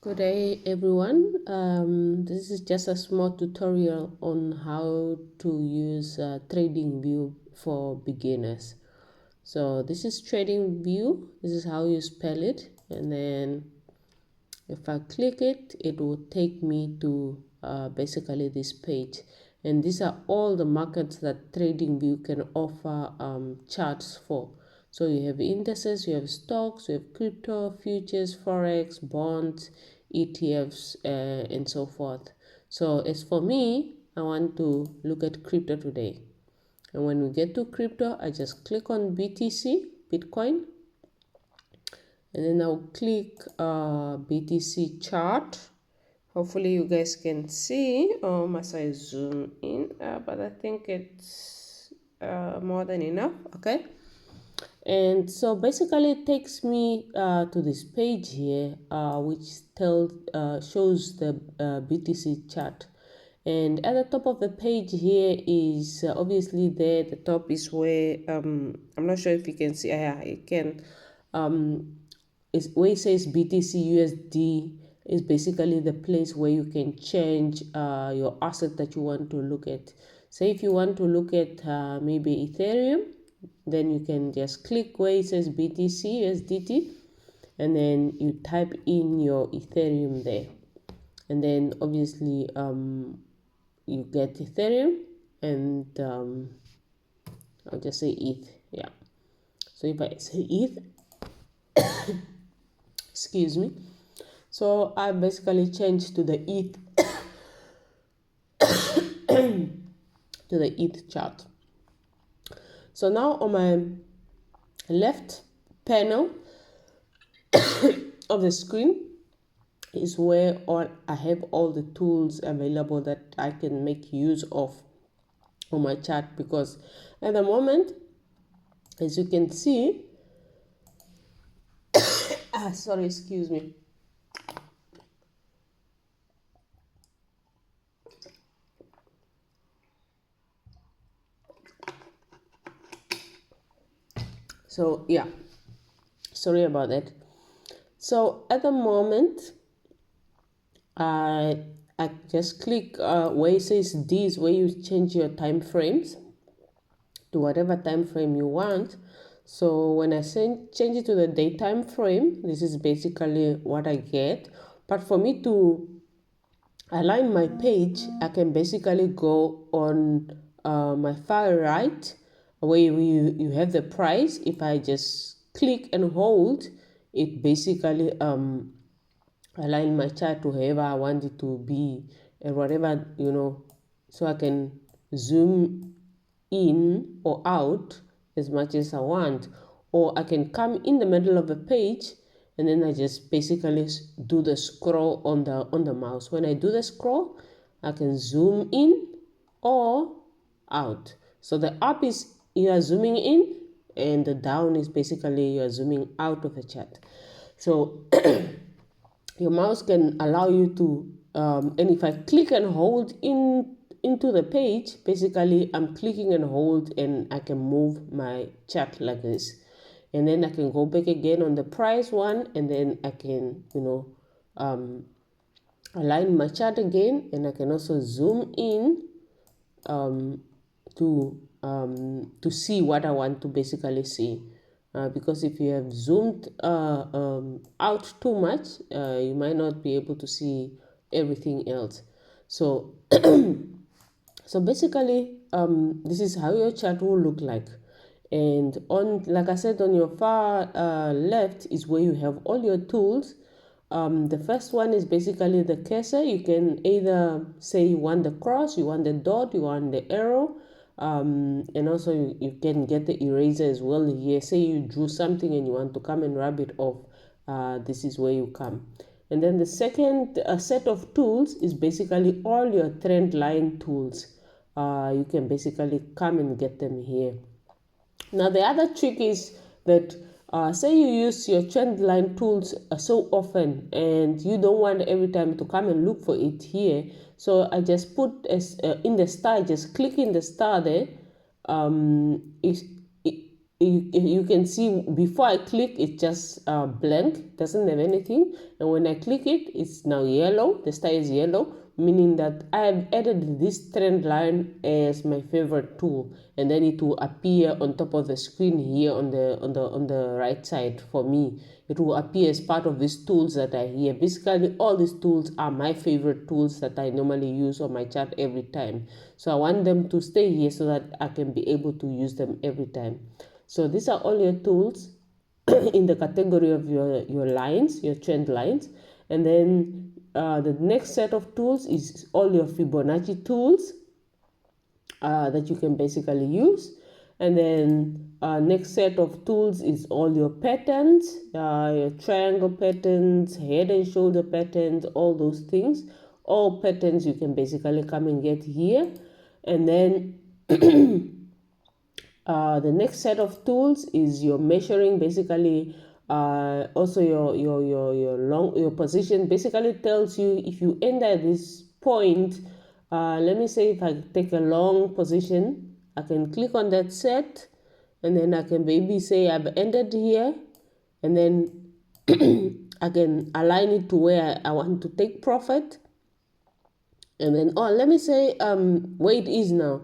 Good day, everyone. This is just a small tutorial on how to use TradingView for beginners. So this is TradingView. This is how you spell it, and then if I click it, it will take me to basically this page. And these are all the markets that TradingView can offer charts for. So you have indices, you have stocks, you have crypto, futures, forex, bonds, ETFs, and so forth. So as for me, I want to look at crypto today. And when we get to crypto, I just click on BTC, Bitcoin, and then I'll click BTC chart. Hopefully you guys can see as I zoom in, but I think it's more than enough. Okay, and so basically it takes me to this page here, which shows the BTC chart. And at the top of the page here is obviously there. The top is where I'm not sure if you can see. Yeah, you can. Is where it says BTC USD is basically the place where you can change your asset that you want to look at. Say if you want to look at maybe Ethereum, then you can just click where it says BTC USDT, and then you type in your Ethereum there, and then obviously you get Ethereum, and I'll just say ETH. Yeah, so if I say ETH, excuse me, so I basically changed to the ETH to the ETH chart. So now on my left panel of the screen is where I have all the tools available that I can make use of on my chart, because at the moment, as you can see, sorry, excuse me. So yeah, sorry about that. So at the moment, I just click where it says this, where you change your time frames to whatever time frame you want. So when I change it to the day time frame, this is basically what I get. But for me to align my page, I can basically go on my far right, where you have the price. If I just click and hold, it basically align my chart to whoever I want it to be, and whatever, so I can zoom in or out as much as I want. Or I can come in the middle of the page, and then I just basically do the scroll on the mouse. When I do the scroll, I can zoom in or out. So the up is you are zooming in, and the down is basically you are zooming out of the chart. So your mouse can allow you to and if I click and hold into the page, basically I'm clicking and hold, and I can move my chart like this, and then I can go back again on the price one, and then I can align my chart again, and I can also zoom in to see what I want to basically see. Because if you have zoomed out too much, you might not be able to see everything else. So, so basically, this is how your chart will look like. And like I said, on your far left is where you have all your tools. The first one is basically the cursor. You can either say you want the cross, you want the dot, you want the arrow. And also you can get the eraser as well here. Say you drew something and you want to come and rub it off, this is where you come. And then the second set of tools is basically all your trend line tools. You can basically come and get them here. Now the other trick is that say you use your trend line tools so often, and you don't want every time to come and look for it here. So I just put in the star, just click in the star there. you can see before I click, it's just blank, doesn't have anything. And when I click it, it's now yellow. The star is yellow, meaning that I have added this trend line as my favorite tool, and then it will appear on top of the screen here on the right side. For me, it will appear as part of these tools that are here. Basically, all these tools are my favorite tools that I normally use on my chart every time. So I want them to stay here so that I can be able to use them every time. So these are all your tools in the category of your lines, your trend lines. And then the next set of tools is all your Fibonacci tools that you can basically use. And then next set of tools is all your patterns, your triangle patterns, head and shoulder patterns, all those things. All patterns you can basically come and get here. And then the next set of tools is your measuring, basically also your position basically tells you if you end at this point. Let me say if I take a long position, I can click on that set, and then I can maybe say I've ended here, and then I can align it to where I want to take profit. And then let me say where it is now.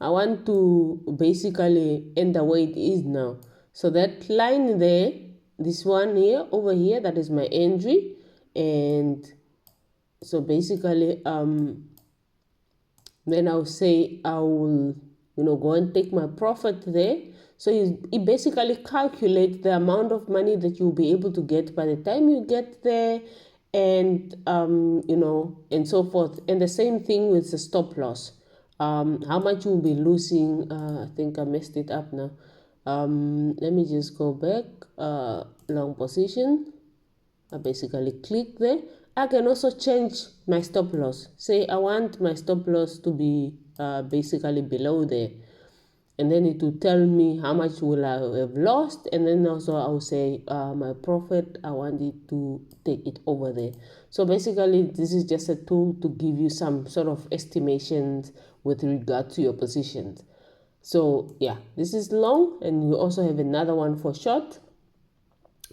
I want to basically enter where it is now. So that line there, this one here, over here, that is my entry. And so basically then I'll say I will go and take my profit there. So it basically calculates the amount of money that you'll be able to get by the time you get there, and and so forth. And the same thing with the stop loss, how much you'll be losing. I think I messed it up now. Let me just go back. Long position, I basically click there. I can also change my stop loss. Say I want my stop loss to be basically below there, and then it will tell me how much will I have lost, and then also I will say my profit, I want it to take it over there. So basically this is just a tool to give you some sort of estimations with regard to your positions. So yeah, this is long, and you also have another one for short.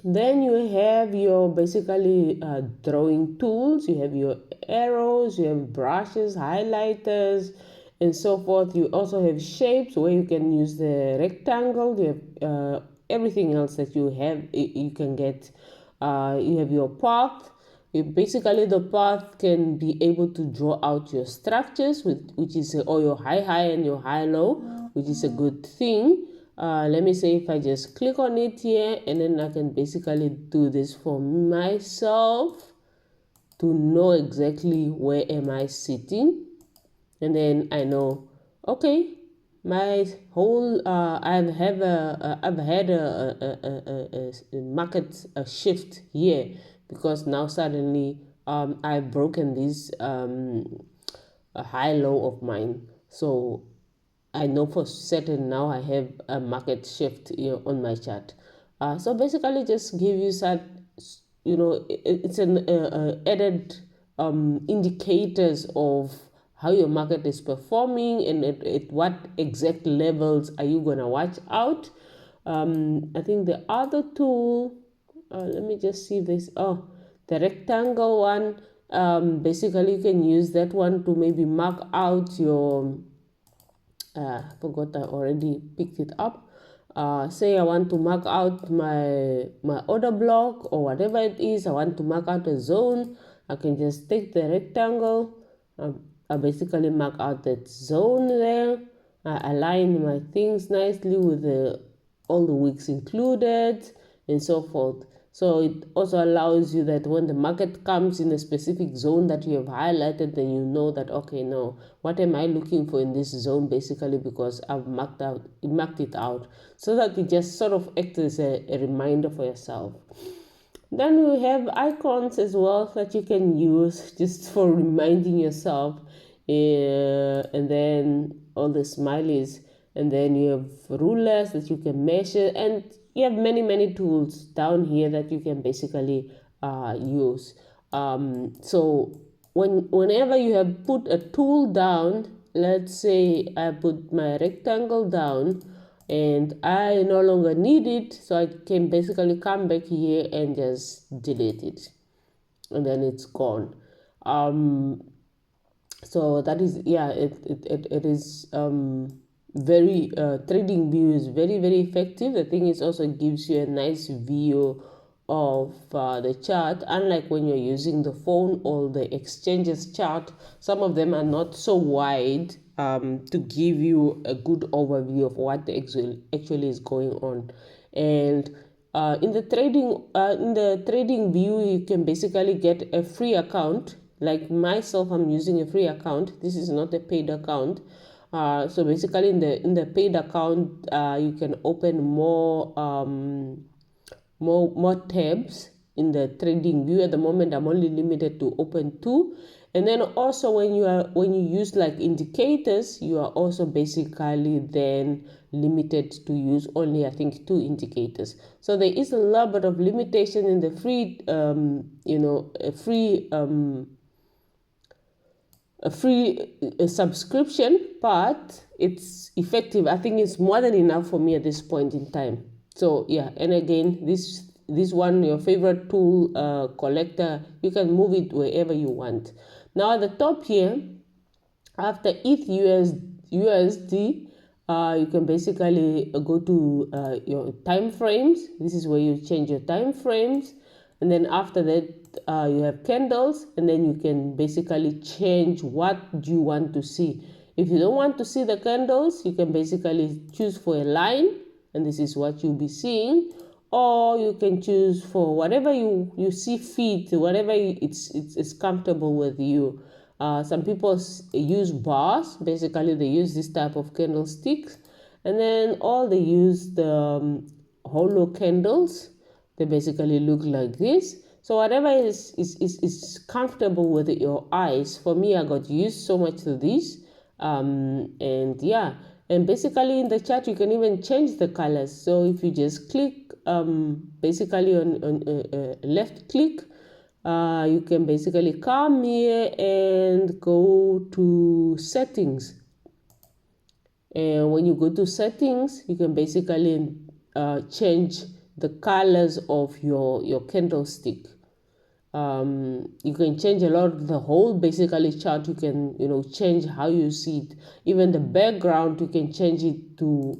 Then you have your basically drawing tools. You have your arrows, you have brushes, highlighters, and so forth. You also have shapes where you can use the rectangle. You have everything else that you have. You can get. You have your path. Basically, the path can be able to draw out your structures, which is or your high and your high-low, which is a good thing. Let me say if I just click on it here, and then I can basically do this for myself to know exactly where am I sitting, and then I know, okay, my whole I've had a market shift here, because now suddenly I've broken this a high low of mine. So I know for certain now I have a market shift on my chart. So basically just give you that, it's an added indicators of how your market is performing, and at what exact levels are you going to watch out. I think the other tool, let me just see this. Oh, the rectangle one, basically you can use that one to maybe mark out your forgot I already picked it up. Say I want to mark out my order block or whatever it is. I want to mark out a zone. I can just take the rectangle. I basically mark out that zone there. I align my things nicely with all the wicks included and so forth. So it also allows you that when the market comes in a specific zone that you have highlighted, then you know that, okay, no, what am I looking for in this zone, basically, because I've marked it out, so that it just sort of acts as a reminder for yourself. Then we have icons as well that you can use just for reminding yourself, and then all the smileys, and then you have rulers that you can measure, and you have many tools down here that you can basically use. So whenever you have put a tool down, let's say I put my rectangle down, and I no longer need it, so I can basically come back here and just delete it, and then it's gone. So that is, yeah, it is very TradingView is very effective. The thing is, also gives you a nice view of the chart, unlike when you're using the phone or the exchanges chart. Some of them are not so wide to give you a good overview of what actually is going on. And in the trading view, you can basically get a free account. Like myself, I'm using a free account. This is not a paid account. So basically, in the paid account, you can open more tabs in the trading view. At the moment, I'm only limited to open 2. And then also when you use like indicators, you are also basically then limited to use only, I think, 2 indicators. So there is a little bit of limitation in the free a free subscription, but it's effective. I think it's more than enough for me at this point in time. So yeah, and again, this one, your favorite tool collector, you can move it wherever you want. Now at the top here, after USD, you can basically go to your time frames. This is where you change your time frames, and then after that you have candles, and then you can basically change what you want to see. If you don't want to see the candles, you can basically choose for a line, and this is what you'll be seeing, or you can choose for whatever you see fit, whatever it's comfortable with you. Some people use bars. Basically, they use this type of candlesticks, and then all they use the hollow candles. They basically look like this. So whatever is comfortable with your eyes. For me, I got used so much to this, and yeah. And basically in the chart, you can even change the colors. So if you just click basically on left click, you can basically come here and go to settings. And when you go to settings, you can basically change the colors of your candlestick. You can change a lot, the whole basically chart. You can change how you see it. Even the background, you can change it to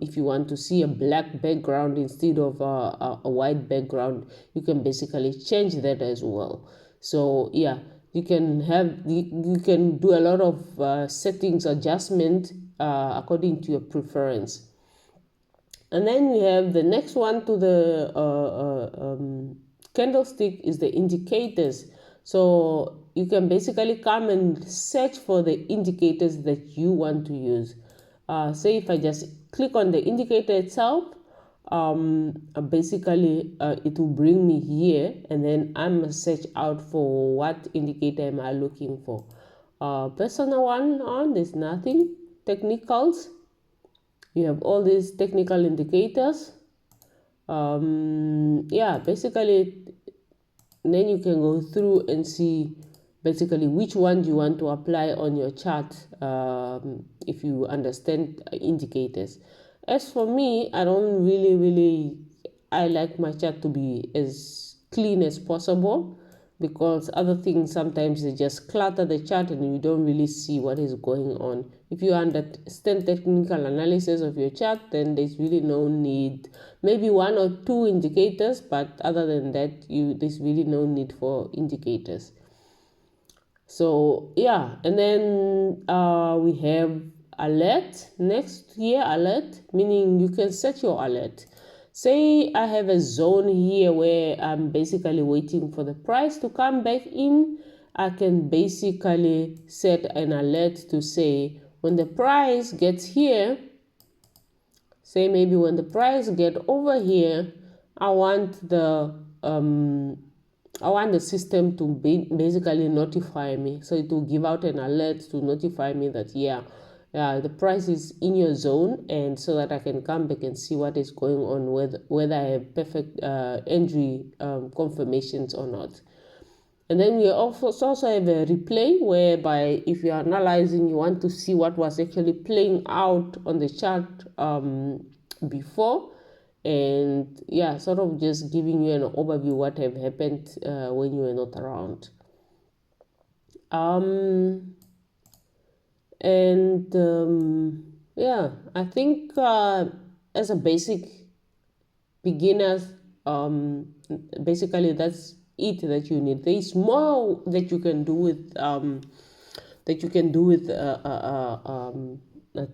if you want to see a black background instead of a white background, you can basically change that as well. So yeah, you can do a lot of settings adjustment according to your preference. And then we have the next one to the candlestick is the indicators. So you can basically come and search for the indicators that you want to use. Say if I just click on the indicator itself, basically it will bring me here, and then I'm gonna search out for what indicator am I looking for. Personal one on, there's nothing. Technicals, you have all these technical indicators. Yeah, basically then you can go through and see basically which one you want to apply on your chart, if you understand indicators. As for me, I don't really I like my chart to be as clean as possible, because other things sometimes they just clutter the chart and you don't really see what is going on. If you understand technical analysis of your chart, then there's really no need. Maybe 1 or 2 indicators, but other than that, there's really no need for indicators. So yeah, and then we have alert. Next here, alert, meaning you can set your alert. Say I have a zone here where I'm basically waiting for the price to come back in. I can basically set an alert to say when the price gets here, say maybe when the price get over here, I want the system to basically notify me. So it will give out an alert to notify me that the price is in your zone, and so that I can come back and see what is going on, whether I have perfect entry confirmations or not. And then we also have a replay, whereby if you're analyzing, you want to see what was actually playing out on the chart before. And yeah, sort of just giving you an overview what have happened when you were not around. Yeah, I think as a basic beginners, basically that's it that you need. There is more that you can do with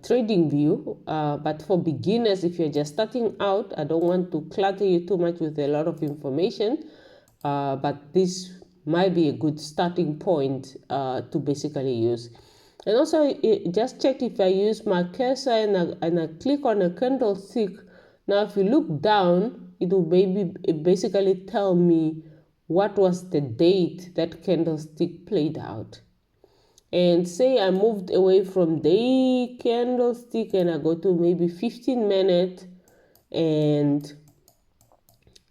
TradingView, but for beginners, if you're just starting out, I don't want to clutter you too much with a lot of information, but this might be a good starting point to basically use. And also, just check if I use my cursor and I click on a candlestick. Now, if you look down, it will basically tell me what was the date that candlestick played out. And say I moved away from day candlestick and I go to maybe 15-minute, and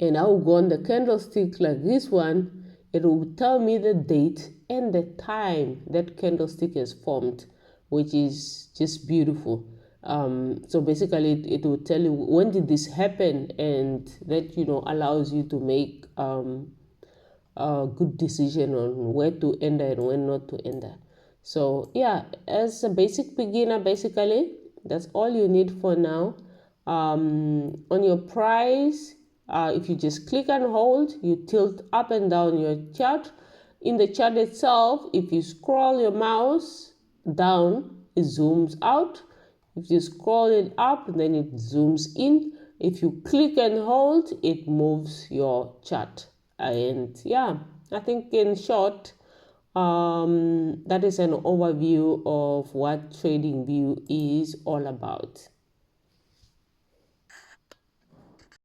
I will go on the candlestick like this one. It will tell me the date and the time that candlestick has formed, which is just beautiful. So basically it will tell you when did this happen, and that allows you to make a good decision on where to enter and when not to enter. So yeah, as a basic beginner, basically that's all you need for now. On your price, if you just click and hold, you tilt up and down your chart. In the chart itself, if you scroll your mouse down, it zooms out. If you scroll it up, then it zooms in. If you click and hold, it moves your chart. And yeah, I think in short, that is an overview of what TradingView is all about.